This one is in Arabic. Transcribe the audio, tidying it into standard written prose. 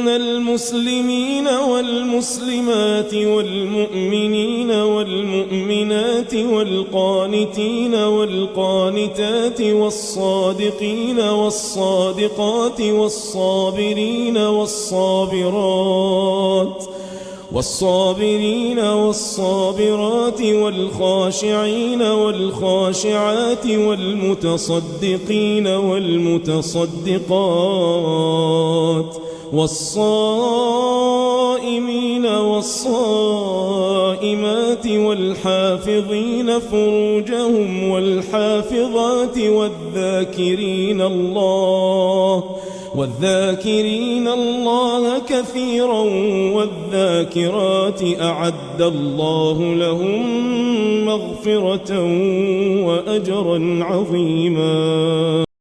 المسلمين والمسلمات والمؤمنين والمؤمنات والقانتين والقانتات والصادقين والصادقات والصابرين والصابرات والخاشعين والخاشعات والمتصدقين والمتصدقات والصائمين والصائمات والحافظين فروجهم والحافظات والذاكرين الله كثيرا والذاكرات أعد الله لهم مغفرة وأجرا عظيما.